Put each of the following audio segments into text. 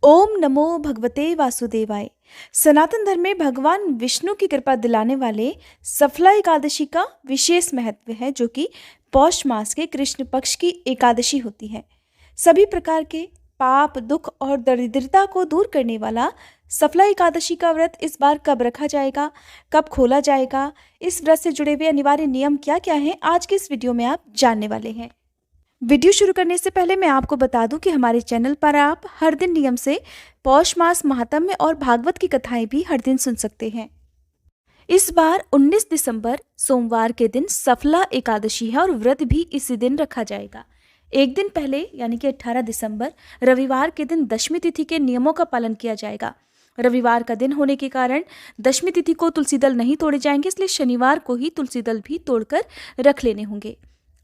ओम नमो भगवते वासुदेवाय। सनातन धर्म में भगवान विष्णु की कृपा दिलाने वाले सफला एकादशी का विशेष महत्व है, जो कि पौष मास के कृष्ण पक्ष की एकादशी होती है। सभी प्रकार के पाप, दुख और दरिद्रता को दूर करने वाला सफला एकादशी का व्रत इस बार कब रखा जाएगा, कब खोला जाएगा, इस व्रत से जुड़े हुए अनिवार्य नियम क्या क्या हैं, आज के इस वीडियो में आप जानने वाले हैं। वीडियो शुरू करने से पहले मैं आपको बता दूं कि हमारे चैनल पर आप हर दिन नियम से पौष मास महात्म्य और भागवत की कथाएं भी हर दिन सुन सकते हैं। इस बार 19 दिसंबर सोमवार के दिन सफला एकादशी है और व्रत भी इसी दिन रखा जाएगा। एक दिन पहले यानी कि 18 दिसंबर रविवार के दिन दशमी तिथि के नियमों का पालन किया जाएगा। रविवार का दिन होने के कारण दशमी तिथि को तुलसी दल नहीं तोड़े जाएंगे, इसलिए शनिवार को ही तुलसी दल भी तोड़कर रख लेने होंगे।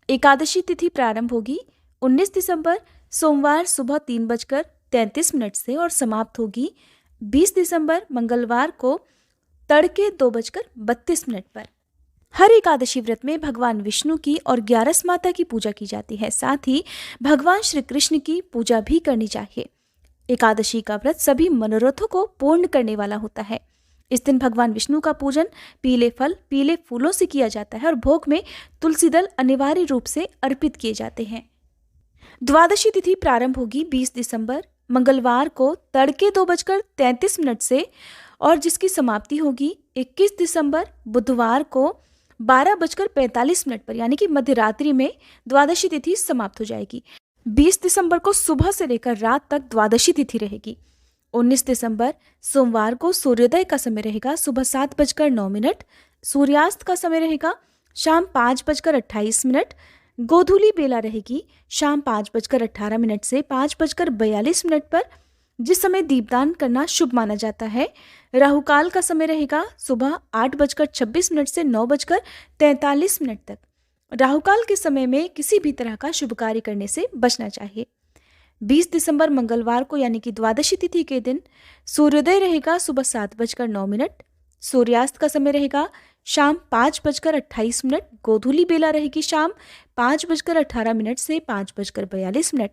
एकादशी तिथि प्रारंभ होगी 19 दिसंबर सोमवार सुबह 3:33 से और समाप्त होगी 20 दिसंबर मंगलवार को तड़के 2:32 पर। हर एकादशी व्रत में भगवान विष्णु की और ग्यारस माता की पूजा की जाती है, साथ ही भगवान श्री कृष्ण की पूजा भी करनी चाहिए। एकादशी का व्रत सभी मनोरथों को पूर्ण करने वाला होता है। इस दिन भगवान विष्णु का पूजन पीले फल, पीले फूलों से किया जाता है और भोग में तुलसी दल अनिवार्य रूप से अर्पित किए जाते हैं। द्वादशी तिथि प्रारंभ होगी 20 दिसंबर मंगलवार को तड़के 2:33 से और जिसकी समाप्ति होगी 21 दिसंबर बुधवार को 12:45 पर, यानी कि मध्यरात्रि में द्वादशी तिथि समाप्त हो जाएगी। 20 दिसंबर को सुबह से लेकर रात तक द्वादशी तिथि रहेगी। 19 दिसंबर सोमवार को सूर्योदय का समय रहेगा सुबह 7:09, सूर्यास्त का समय रहेगा शाम 5:28, गोधूली बेला रहेगी शाम 5:18 से 5:42 पर, जिस समय दीपदान करना शुभ माना जाता है। राहुकाल का समय रहेगा सुबह 8:26 से 9:43 तक। राहुकाल के समय में किसी भी तरह का शुभ कार्य करने से बचना चाहिए। 20 दिसंबर मंगलवार को यानी कि द्वादशी तिथि के दिन सूर्योदय रहेगा सुबह 7:09, सूर्यास्त का समय रहेगा शाम 5:28, गोधूली बेला रहेगी शाम 5:18 से 5:42,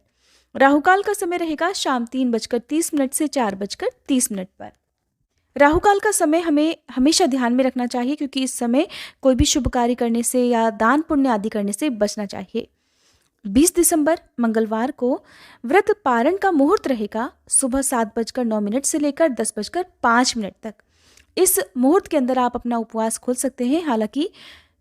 राहुकाल का समय रहेगा शाम 3:30 से 4:30 पर। राहुकाल का समय हमें हमेशा ध्यान में रखना चाहिए, क्योंकि इस समय कोई भी शुभ कार्य करने से या दान पुण्य आदि करने से बचना चाहिए। 20 दिसंबर मंगलवार को व्रत पारण का मुहूर्त रहेगा सुबह 7:09 से लेकर 10:05 तक। इस मुहूर्त के अंदर आप अपना उपवास खोल सकते हैं। हालांकि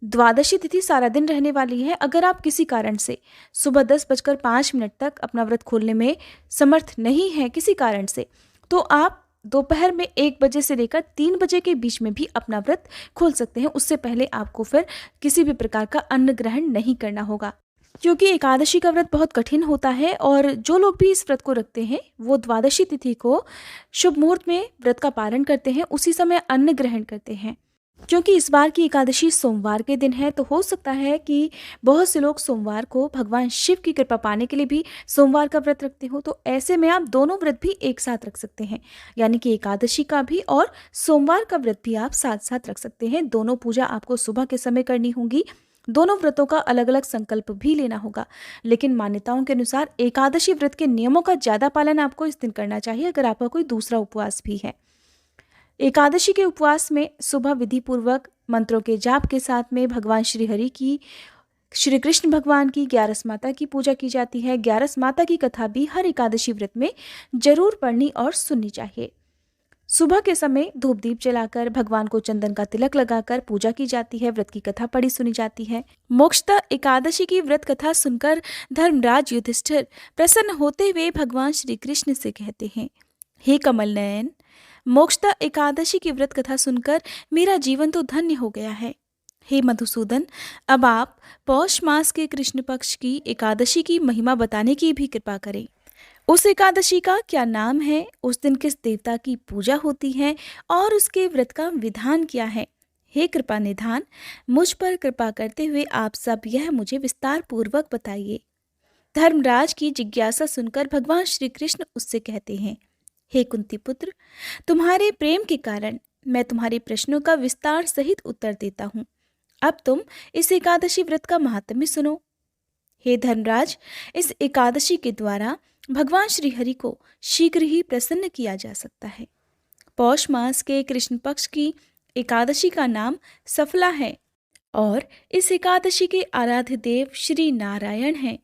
द्वादशी तिथि सारा दिन रहने वाली है। अगर आप किसी कारण से सुबह 10:05 तक अपना व्रत खोलने में समर्थ नहीं है किसी कारण से, तो आप दोपहर में 1 बजे से लेकर 3 बजे के बीच में भी अपना व्रत खोल सकते हैं। उससे पहले आपको फिर किसी भी प्रकार का अन्न ग्रहण नहीं करना होगा, क्योंकि एकादशी का व्रत बहुत कठिन होता है और जो लोग भी इस व्रत को रखते हैं वो द्वादशी तिथि को शुभ मुहूर्त में व्रत का पालन करते हैं, उसी समय अन्न ग्रहण करते हैं। क्योंकि इस बार की एकादशी सोमवार के दिन है, तो हो सकता है कि बहुत से लोग सोमवार को भगवान शिव की कृपा पाने के लिए भी सोमवार का व्रत रखते हो, तो ऐसे में आप दोनों व्रत भी एक साथ रख सकते हैं, यानी कि एकादशी का भी और सोमवार का व्रत भी आप साथ साथ रख सकते हैं। दोनों पूजा आपको सुबह के समय करनी होगी, दोनों व्रतों का अलग अलग संकल्प भी लेना होगा। लेकिन मान्यताओं के अनुसार एकादशी व्रत के नियमों का ज्यादा पालन आपको इस दिन करना चाहिए, अगर आपका कोई दूसरा उपवास भी है। एकादशी के उपवास में सुबह विधि पूर्वक मंत्रों के जाप के साथ में भगवान श्री हरि की, श्री कृष्ण भगवान की, ग्यारस माता की पूजा की जाती है। ग्यारस माता की कथा भी हर एकादशी व्रत में जरूर पढ़नी और सुननी चाहिए। सुबह के समय धूप दीप जलाकर भगवान को चंदन का तिलक लगाकर पूजा की जाती है, व्रत की कथा पढ़ी सुनी जाती है। मोक्षदा एकादशी की व्रत कथा सुनकर धर्मराज युधिष्ठिर प्रसन्न होते हुए भगवान श्री कृष्ण से कहते हैं, हे कमल नयन, मोक्षदा एकादशी की व्रत कथा सुनकर मेरा जीवन तो धन्य हो गया है। हे मधुसूदन, अब आप पौष मास के कृष्ण पक्ष की एकादशी की महिमा बताने की भी कृपा करें। उस एकादशी का क्या नाम है, उस दिन किस देवता की पूजा होती है और उसके व्रत का विधान क्या है। हे कृपा निधान, मुझ पर कृपा करते हुए आप सब यह मुझे विस्तार पूर्वक बताइए। धर्मराज की जिज्ञासा सुनकर भगवान श्री कृष्ण उससे कहते हैं, हे कुंती पुत्र, तुम्हारे प्रेम के कारण मैं तुम्हारे प्रश्नों का विस्तार सहित उत्तर देता हूँ। अब तुम इस एकादशी व्रत का महात्म्य सुनो। हे धर्मराज, इस एकादशी के द्वारा भगवान श्री हरि को शीघ्र ही प्रसन्न किया जा सकता है। पौष मास के कृष्ण पक्ष की एकादशी का नाम सफला है और इस एकादशी के आराध्य देव श्री नारायण हैं।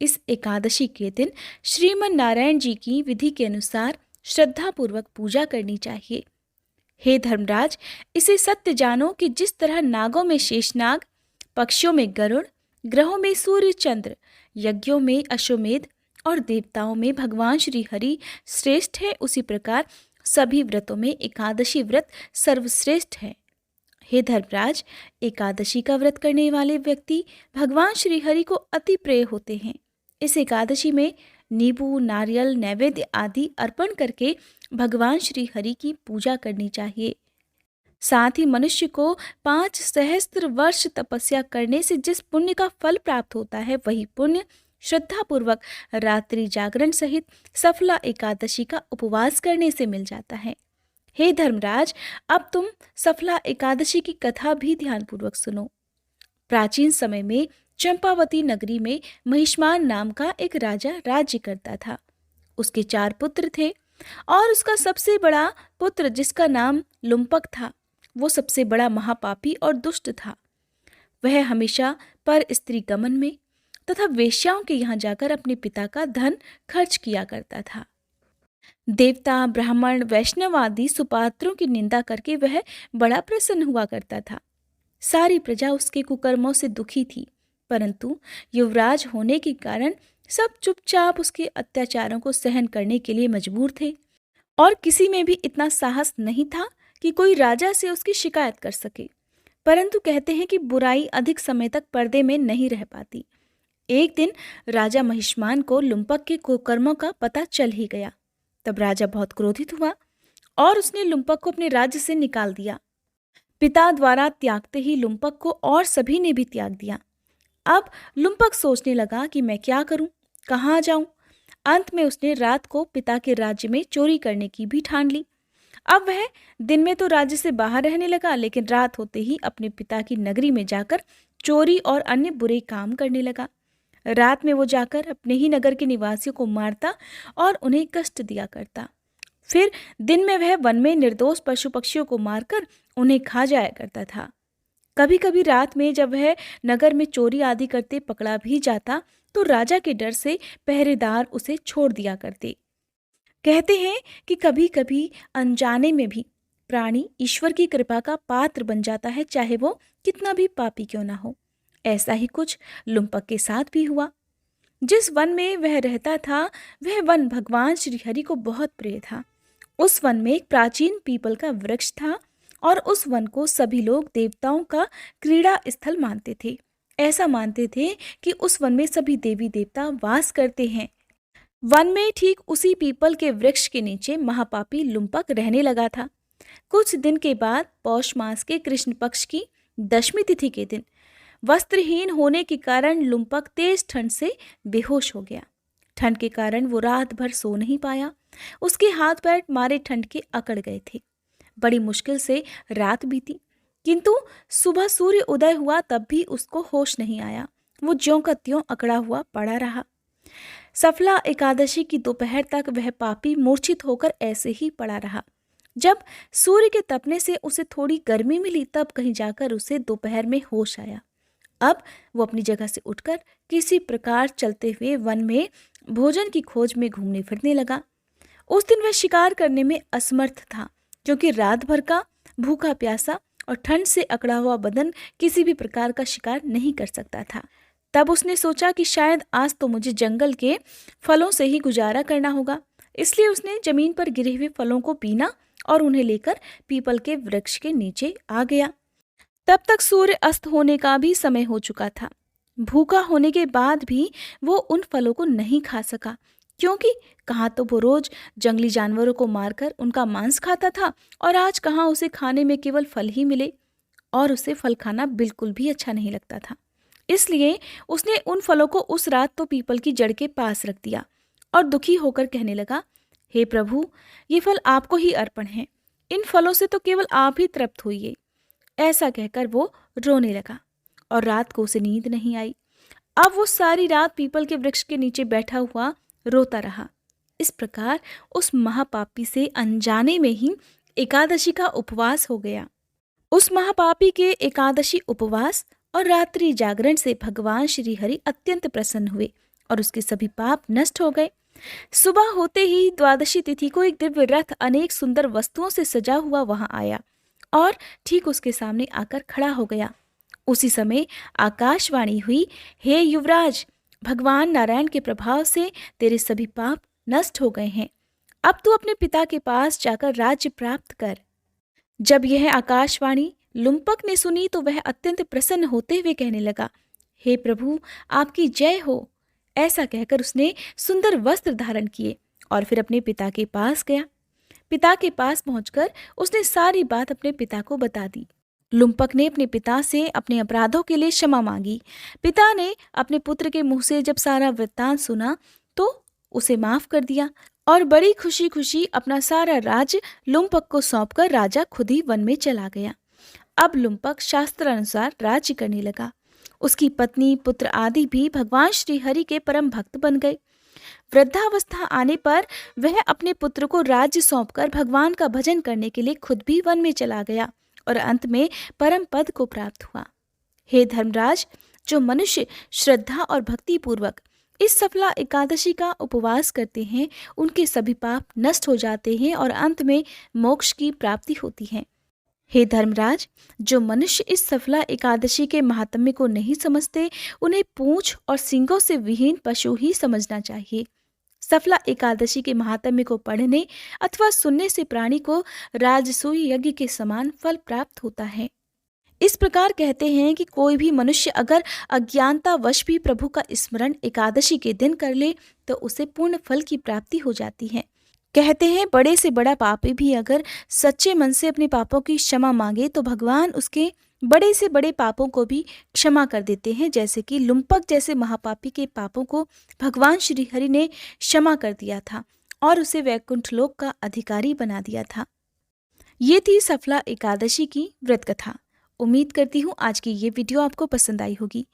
इस एकादशी के दिन श्रीमन नारायण जी की विधि के अनुसार श्रद्धापूर्वक पूजा करनी चाहिए। हे धर्मराज, इसे सत्य जानो कि जिस तरह नागों में शेषनाग, पक्षियों में गरुड़, ग्रहों में सूर्य चंद्र, यज्ञों में अश्वमेध और देवताओं में भगवान श्री हरि श्रेष्ठ है, उसी प्रकार सभी व्रतों में एकादशी व्रत सर्वश्रेष्ठ है। हे धर्मराज, एकादशी का व्रत करने वाले व्यक्ति भगवान श्री हरि को अति प्रिय होते हैं। इस एकादशी में नींबू, नारियल, नैवेद्य आदि अर्पण करके भगवान श्री हरि की पूजा करनी चाहिए। साथ ही मनुष्य को 5 सहस्त्र वर्ष तपस्या करने से जिस पुण्य का फल प्राप्त होता है, वही पुण्य श्रद्धापूर्वक रात्रि जागरण सहित सफला एकादशी का उपवास करने से मिल जाता है। हे धर्मराज, अब तुम सफला एकादशी की कथा भी ध्यानपूर्वक सुनो। प्राचीन समय में चंपावती नगरी में महिष्मान नाम का एक राजा राज्य करता था। उसके 4 पुत्र थे और उसका सबसे बड़ा पुत्र, जिसका नाम लुम्पक था, वो सबसे बड़ा महापापी और दुष्ट था। वह हमेशा पर स्त्री गमन में तथा वेश्याओं के यहाँ जाकर अपने पिता का धन खर्च किया करता था। देवता, ब्राह्मण, वैष्णव आदि सुपात्रों की निंदा करके वह बड़ा प्रसन्न हुआ करता था। सारी प्रजा उसके कुकर्मों से दुखी थी, परंतु युवराज होने के कारण सब चुपचाप उसके अत्याचारों को सहन करने के लिए मजबूर थे और किसी में भी इतना साहस नहीं था कि कोई राजा से उसकी शिकायत कर सके। परंतु कहते हैं कि बुराई अधिक समय तक पर्दे में नहीं रह पाती। एक दिन राजा महिष्मान को लुम्पक के कुकर्मों का पता चल ही गया। तब राजा बहुत क्रोधित हुआ और उसने लुम्पक को अपने राज्य से निकाल दिया। पिता द्वारा त्यागते ही लुम्पक को और सभी ने भी त्याग दिया। अब लुम्पक सोचने लगा कि मैं क्या करूं, कहाँ जाऊं। अंत में उसने रात को पिता के राज्य में चोरी करने की भी ठान ली। अब वह दिन में तो राज्य से बाहर रहने लगा, लेकिन रात होते ही अपने पिता की नगरी में जाकर चोरी और अन्य बुरे काम करने लगा। रात में वो जाकर अपने ही नगर के निवासियों को मारता और उन्हें कष्ट दिया करता। फिर दिन में वह वन में निर्दोष पशु पक्षियों को मारकर उन्हें खा जाया करता था। कभी कभी रात में जब वह नगर में चोरी आदि करते पकड़ा भी जाता, तो राजा के डर से पहरेदार उसे छोड़ दिया करते। कहते हैं कि कभी कभी अनजाने में भी प्राणी ईश्वर की कृपा का पात्र बन जाता है, चाहे वो कितना भी पापी क्यों ना हो। ऐसा ही कुछ लुम्पक के साथ भी हुआ। जिस वन में वह रहता था, वह वन भगवान श्री हरि को बहुत प्रिय था। उस वन में एक प्राचीन पीपल का वृक्ष था और उस वन को सभी लोग देवताओं का क्रीड़ा स्थल मानते थे। ऐसा मानते थे कि उस वन में सभी देवी देवता वास करते हैं। वन में ठीक उसी पीपल के वृक्ष के नीचे महापापी लुम्पक रहने लगा था। कुछ दिन के बाद पौष मास के कृष्ण पक्ष की 10वीं तिथि के दिन वस्त्रहीन होने के कारण लुम्पक तेज ठंड से बेहोश हो गया। ठंड के कारण वो रात भर सो नहीं पाया। उसके हाथ पैर मारे ठंड के अकड़ गए थे। बड़ी मुश्किल से रात बीती, किंतु सुबह सूर्य उदय हुआ तब भी उसको होश नहीं आया। वो ज्यों का त्यों अकड़ा हुआ पड़ा रहा। सफला एकादशी की दोपहर तक वह पापी मूर्छित होकर ऐसे ही पड़ा रहा। जब सूर्य के तपने से उसे थोड़ी गर्मी मिली, तब कहीं जाकर उसे दोपहर में होश आया। अब वो अपनी जगह से उठकर किसी प्रकार चलते हुए वन में भोजन की खोज में घूमने फिरने लगा। उस दिन वह शिकार करने में असमर्थ था, क्योंकि रात भर का भूखा प्यासा और ठंड से अकड़ा हुआ बदन किसी भी प्रकार का शिकार नहीं कर सकता था। तब उसने सोचा कि शायद आज तो मुझे जंगल के फलों से ही गुजारा करना होगा। इसलिए उसने जमीन पर गिरे हुए फलों को बीना और उन्हें लेकर पीपल के वृक्ष के नीचे आ गया। तब तक सूर्य अस्त होने का भी समय हो चुका था। भूखा होने के बाद भी वो उन फलों को नहीं खा सका, क्योंकि कहाँ तो वो रोज जंगली जानवरों को मारकर उनका मांस खाता था और आज कहाँ उसे खाने में केवल फल ही मिले, और उसे फल खाना बिल्कुल भी अच्छा नहीं लगता था। इसलिए उसने उन फलों को उस रात तो पीपल की जड़ के पास रख दिया और दुखी होकर कहने लगा, हे प्रभु, ये फल आपको ही अर्पण हैं। इन फलों से तो केवल आप ही तृप्त होइए। ऐसा कहकर वो रोने लगा और रात को उसे नींद नहीं आई। अब वो सारी रात पीपल के वृक्ष के नीचे बैठा हुआ रोता रहा। इस प्रकार उस महापापी से अनजाने में ही एकादशी का उपवास हो गया। उस महापापी के एकादशी उपवास और रात्रि जागरण से भगवान श्री हरि अत्यंत प्रसन्न हुए और उसके सभी पाप नष्ट हो गए। सुबह होते ही द्वादशी तिथि को एक दिव्य रथ अनेक सुंदर वस्तुओं से सजा हुआ वहां आया और ठीक उसके सामने आकर खड़ा हो गया। उसी समय आकाशवाणी हुई, हे युवराज, भगवान नारायण के प्रभाव से तेरे सभी पाप नष्ट हो गए हैं। अब तू अपने पिता के पास जाकर राज्य प्राप्त कर। जब यह आकाशवाणी लुम्पक ने सुनी तो वह अत्यंत प्रसन्न होते हुए कहने लगा, हे प्रभु, आपकी जय हो। ऐसा कहकर उसने सुंदर वस्त्र धारण किए और फिर अपने पिता के पास गया। पिता के पास पहुंचकर उसने सारी बात अपने पिता को बता दी। लुम्पक ने अपने पिता से अपने अपराधों के लिए क्षमा मांगी। पिता ने अपने पुत्र के मुंह से जब सारा वृत्तांत सुना तो उसे माफ कर दिया और बड़ी खुशी खुशी अपना सारा राज्य लुम्पक को सौंपकर राजा खुद ही वन में चला गया। अब लुम्पक शास्त्र अनुसार राज्य करने लगा। उसकी पत्नी, पुत्र आदि भी भगवान श्री हरि के परम भक्त बन गए। वृद्धावस्था आने पर वह अपने पुत्र को राज्य सौंपकर भगवान का भजन करने के लिए खुद भी वन में चला गया और अंत में परम पद को प्राप्त हुआ। हे धर्मराज, जो मनुष्य श्रद्धा और भक्ति पूर्वक इस सफला एकादशी का उपवास करते हैं, उनके सभी पाप नष्ट हो जाते हैं और अंत में मोक्ष की प्राप्ति होती है। हे धर्मराज, जो मनुष्य इस सफला एकादशी के महात्म्य को नहीं समझते, उन्हें पूंछ और सींगों से विहीन पशु ही समझना चाहिए। सफला एकादशी के महात्म्य को पढ़ने अथवा सुनने से प्राणी को राजसूय यज्ञ के समान फल प्राप्त होता है। इस प्रकार कहते हैं कि कोई भी मनुष्य अगर अज्ञानता वश भी प्रभु का स्मरण एकादशी के दिन कर ले तो उसे पूर्ण फल की प्राप्ति हो जाती है। कहते हैं बड़े से बड़ा पापी भी अगर सच्चे मन से अपने पापों की क्षमा मांगे तो भगवान उसके बड़े से बड़े पापों को भी क्षमा कर देते हैं, जैसे कि लुम्पक जैसे महापापी के पापों को भगवान श्री हरि ने क्षमा कर दिया था और उसे वैकुंठ लोक का अधिकारी बना दिया था। ये थी सफला एकादशी की व्रत कथा। उम्मीद करती हूँ आज की ये वीडियो आपको पसंद आई होगी।